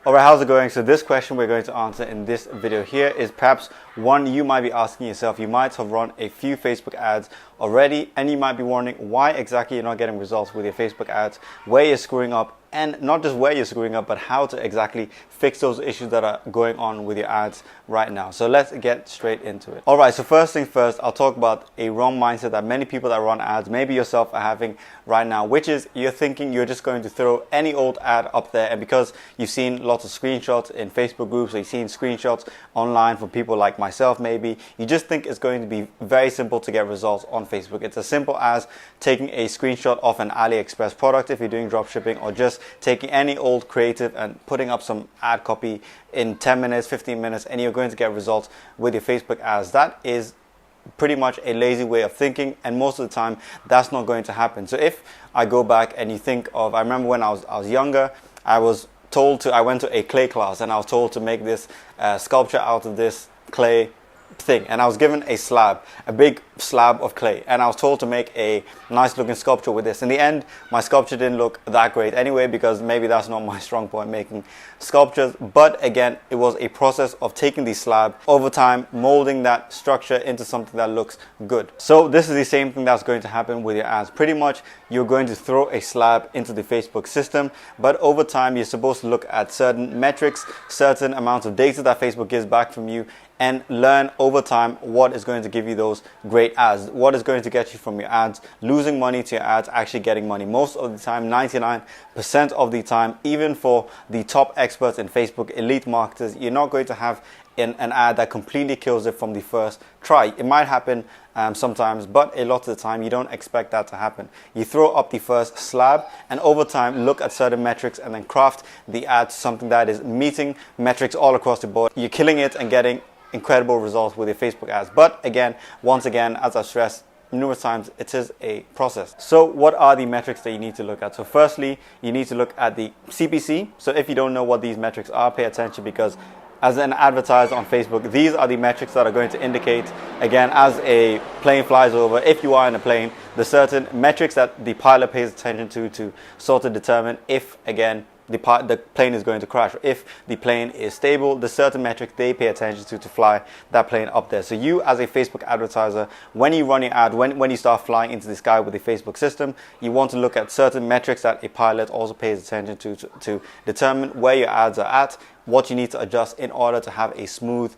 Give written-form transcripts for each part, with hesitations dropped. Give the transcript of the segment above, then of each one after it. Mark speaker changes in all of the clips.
Speaker 1: Alright, how's it going? So this question we're going to answer in this video here is perhaps one you might be asking yourself. You might have run a few Facebook ads already and you might be wondering why exactly you're not getting results with your Facebook ads, where you're screwing up, and not just where you're screwing up, but how to exactly fix those issues that are going on with your ads right now. So let's get straight into it. Alright, so first thing first, I'll talk about a wrong mindset that many people that run ads, maybe yourself, are having right now, which is you're thinking you're just going to throw any old ad up there, and because you've seen lots of screenshots in Facebook groups, or you've seen screenshots online from people like myself maybe, you just think it's going to be very simple to get results on Facebook. It's as simple as taking a screenshot of an AliExpress product if you're doing dropshipping, or just taking any old creative and putting up some ad copy in 10 minutes, 15 minutes, and you're going to get results with your Facebook ads. That is pretty much a lazy way of thinking, and most of the time that's not going to happen. So if I go back and you think of, I remember when I was younger, I went to a clay class and I was told to make this sculpture out of this clay thing, and I was given a slab, a big slab of clay, and I was told to make a nice looking sculpture with this. In the end, my sculpture didn't look that great anyway, because maybe that's not my strong point, making sculptures. But again, it was a process of taking the slab over time, molding that structure into something that looks good. So this is the same thing that's going to happen with your ads. Pretty much you're going to throw a slab into the Facebook system, but over time you're supposed to look at certain metrics, certain amounts of data that Facebook gives back from you, and learn over time what is going to give you those great ads, what is going to get you from your ads, losing money to your ads, actually getting money. Most of the time, 99% of the time, even for the top experts in Facebook, elite marketers, you're not going to have an ad that completely kills it from the first try. It might happen sometimes, but a lot of the time you don't expect that to happen. You throw up the first slab, and over time look at certain metrics and then craft the ad to something that is meeting metrics all across the board. You're killing it and getting incredible results with your Facebook ads. But again, once again, as I've stressed numerous times, it is a process. So what are the metrics that you need to look at? So firstly, you need to look at the CPC. So if you don't know what these metrics are, pay attention, because as an advertiser on Facebook, these are the metrics that are going to indicate, again, as a plane flies over, if you are in a plane, the certain metrics that the pilot pays attention to sort of determine if, again, the plane is going to crash. If the plane is stable, the certain metric they pay attention to fly that plane up there. So you, as a Facebook advertiser, when you run your ad, when you start flying into the sky with the Facebook system, you want to look at certain metrics that a pilot also pays attention to determine where your ads are at, what you need to adjust in order to have a smooth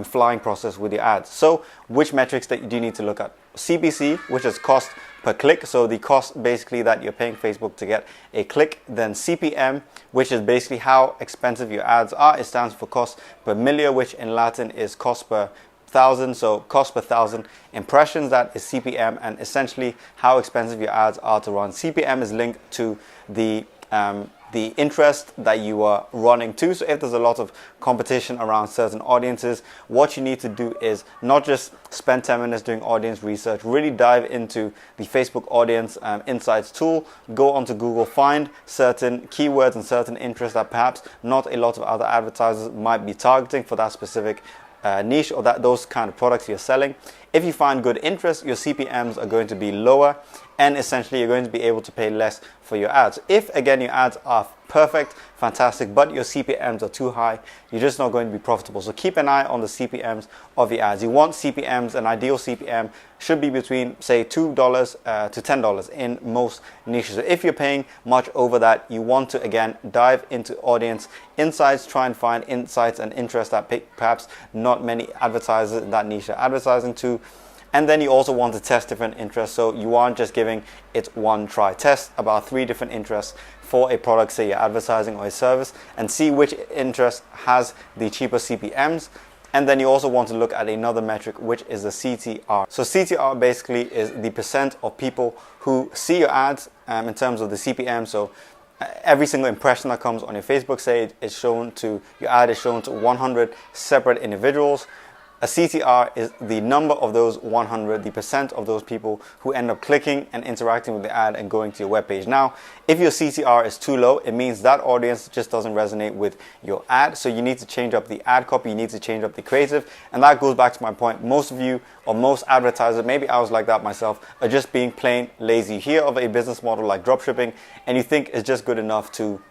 Speaker 1: flying process with your ads. So which metrics that you do need to look at? CPC, which is cost per click, so the cost basically that you're paying Facebook to get a click. Then CPM, which is basically how expensive your ads are. It stands for cost per millia, which in Latin is cost per thousand, so cost per thousand impressions, that is CPM, and essentially how expensive your ads are to run. CPM is linked to the interest that you are running to. So if there's a lot of competition around certain audiences, what you need to do is not just spend 10 minutes doing audience research, really dive into the Facebook audience insights tool, go onto Google, find certain keywords and certain interests that perhaps not a lot of other advertisers might be targeting for that specific niche, or those kind of products you're selling. If you find good interest, your CPMs are going to be lower, and essentially you're going to be able to pay less for your ads. If again your ads are perfect, fantastic, but your CPMs are too high, you're just not going to be profitable. So keep an eye on the CPMs of your ads. You want CPMs, an ideal CPM should be between, say, $2 to $10 in most niches. So if you're paying much over that, you want to again dive into audience insights, try and find insights and interests that perhaps not many advertisers in that niche are advertising to. And then you also want to test different interests, so you aren't just giving it one try. Test about 3 different interests for a product, say you're advertising or a service, and see which interest has the cheaper CPMs. And then you also want to look at another metric, which is the CTR. So CTR basically is the percent of people who see your ads in terms of the CPM. So every single impression that comes on your Facebook, say it's shown to, your ad is shown to 100 separate individuals. A CTR is the number of those 100, the percent of those people who end up clicking and interacting with the ad and going to your webpage. Now, if your CTR is too low, it means that audience just doesn't resonate with your ad. So you need to change up the ad copy, you need to change up the creative. And that goes back to my point. Most of you, or most advertisers, maybe I was like that myself, are just being plain lazy. You hear of a business model like dropshipping and you think it's just good enough to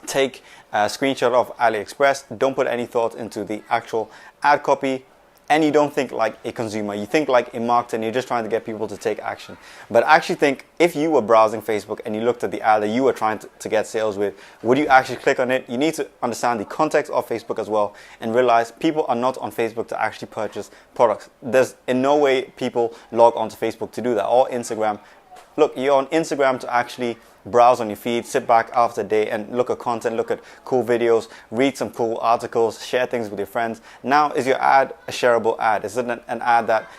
Speaker 1: take screenshot of AliExpress. Don't put any thought into the actual ad copy. And you don't think like a consumer, you think like a marketer, and you're just trying to get people to take action. But actually think, if you were browsing Facebook and you looked at the ad that you were trying to get sales with, would you actually click on it? You need to understand the context of Facebook as well and realize people are not on Facebook to actually purchase products. There's in no way people log onto Facebook to do that, or Instagram. Look, you're on Instagram to actually browse on your feed, sit back after a day and look at content, look at cool videos, read some cool articles, share things with your friends. Now, is your ad a shareable ad? Is it an ad that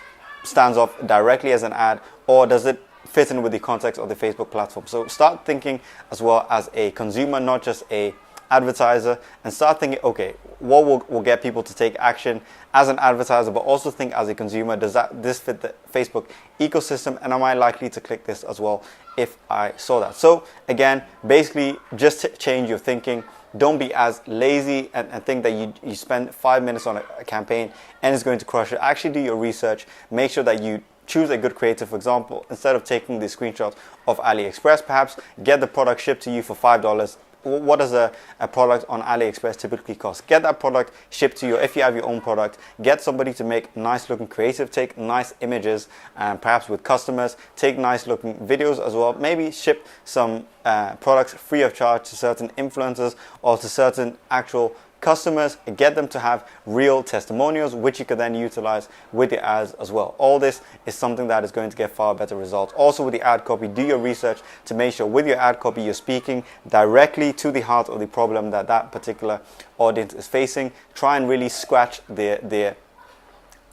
Speaker 1: stands off directly as an ad, or does it fit in with the context of the Facebook platform? So start thinking as well as a consumer, not just a advertiser, and start thinking, okay, what will get people to take action as an advertiser, but also think as a consumer, does this fit the Facebook ecosystem, and am I likely to click this as well if I saw that? So again, basically just change your thinking. Don't be as lazy and think that you spend 5 minutes on a campaign and it's going to crush it. Actually do your research. Make sure that you choose a good creative. For example, instead of taking the screenshot of AliExpress, perhaps get the product shipped to you for $5. What does a product on AliExpress typically cost? Get that product shipped to you. If you have your own product, get somebody to make nice looking creative, take nice images, perhaps with customers, take nice looking videos as well. Maybe ship some products free of charge to certain influencers or to certain actual customers, get them to have real testimonials, which you could then utilize with your ads as well. All this is something that is going to get far better results. Also with the ad copy, do your research to make sure with your ad copy you're speaking directly to the heart of the problem that that particular audience is facing. Try and really scratch their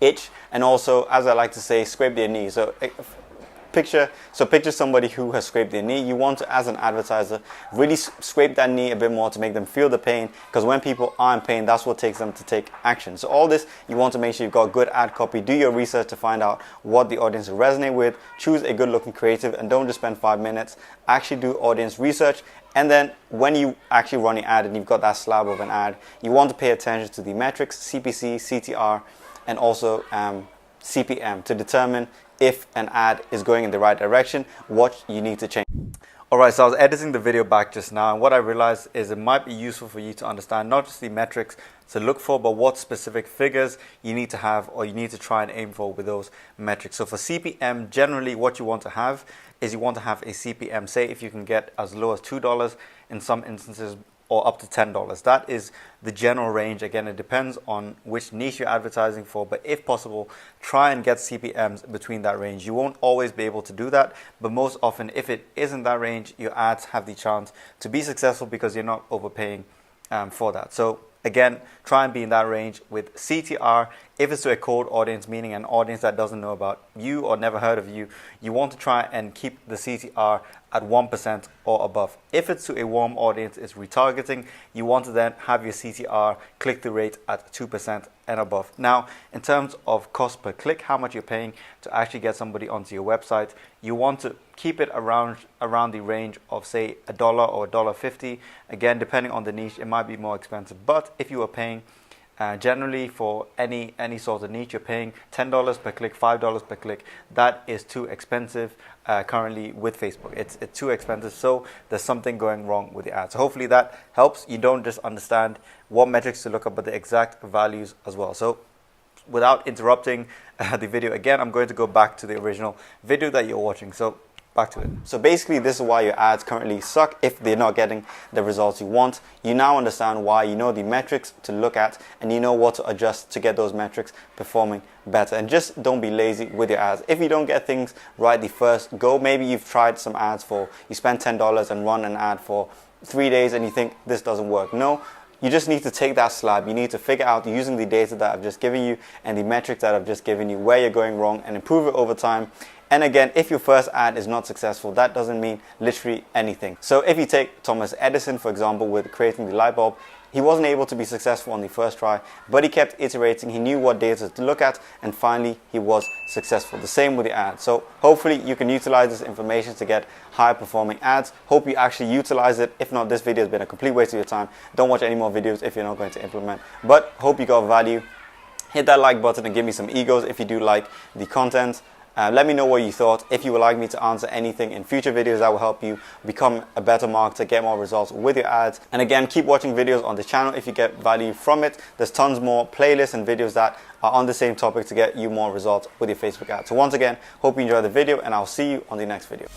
Speaker 1: itch, and also, as I like to say, scrape their knee. So picture somebody who has scraped their knee. You want to, as an advertiser, really scrape that knee a bit more to make them feel the pain, because when people are in pain, that's what takes them to take action. So all this, you want to make sure you've got good ad copy. Do your research to find out what the audience will resonate with. Choose a good looking creative, and don't just spend 5 minutes. Actually do audience research. And then when you actually run your ad and you've got that slab of an ad, you want to pay attention to the metrics, CPC, CTR, and also CPM, to determine if an ad is going in the right direction, what you need to change. Alright, so I was editing the video back just now, and what I realized is it might be useful for you to understand not just the metrics to look for, but what specific figures you need to have, or you need to try and aim for with those metrics. So for CPM, generally what you want to have is you want to have a CPM, say if you can get as low as $2 in some instances, or up to $10. That is the general range. Again, it depends on which niche you're advertising for, but if possible, try and get CPMs between that range. You won't always be able to do that, but most often, if it isn't that range, your ads have the chance to be successful because you're not overpaying for that. So again, try and be in that range. With CTR, if it's to a cold audience, meaning an audience that doesn't know about you or never heard of you, you want to try and keep the CTR at 1% or above. If it's to a warm audience, it's retargeting, you want to then have your CTR click-through rate at 2% and above. Now, in terms of cost per click, how much you're paying to actually get somebody onto your website, you want to keep it around the range of, say, $1 or $1.50. Again, depending on the niche, it might be more expensive. But if you are paying generally for any sort of niche, you're paying $10 per click, $5 per click. That is too expensive currently with Facebook. It's too expensive, so there's something going wrong with the ad. So hopefully that helps. You don't just understand what metrics to look up, but the exact values as well. So without interrupting the video again, I'm going to go back to the original video that you're watching. So back to it. So basically, this is why your ads currently suck if they're not getting the results you want. You now understand why, you know the metrics to look at, and you know what to adjust to get those metrics performing better. And just don't be lazy with your ads. If you don't get things right the first go, maybe you've tried some ads you spend $10 and run an ad for 3 days and you think this doesn't work. No, you just need to take that slab. You need to figure out, using the data that I've just given you and the metrics that I've just given you, where you're going wrong, and improve it over time. And again, if your first ad is not successful, that doesn't mean literally anything. So if you take Thomas Edison, for example, with creating the light bulb, he wasn't able to be successful on the first try, but he kept iterating. He knew what data to look at, and finally he was successful. The same with the ad. So hopefully you can utilize this information to get high performing ads. Hope you actually utilize it. If not, this video has been a complete waste of your time. Don't watch any more videos if you're not going to implement. But hope you got value. Hit that like button and give me some egos if you do like the content. Let me know what you thought. If you would like me to answer anything in future videos that will help you become a better marketer, get more results with your ads. And again, keep watching videos on the channel if you get value from it. There's tons more playlists and videos that are on the same topic to get you more results with your Facebook ads. So once again, hope you enjoyed the video, and I'll see you on the next video.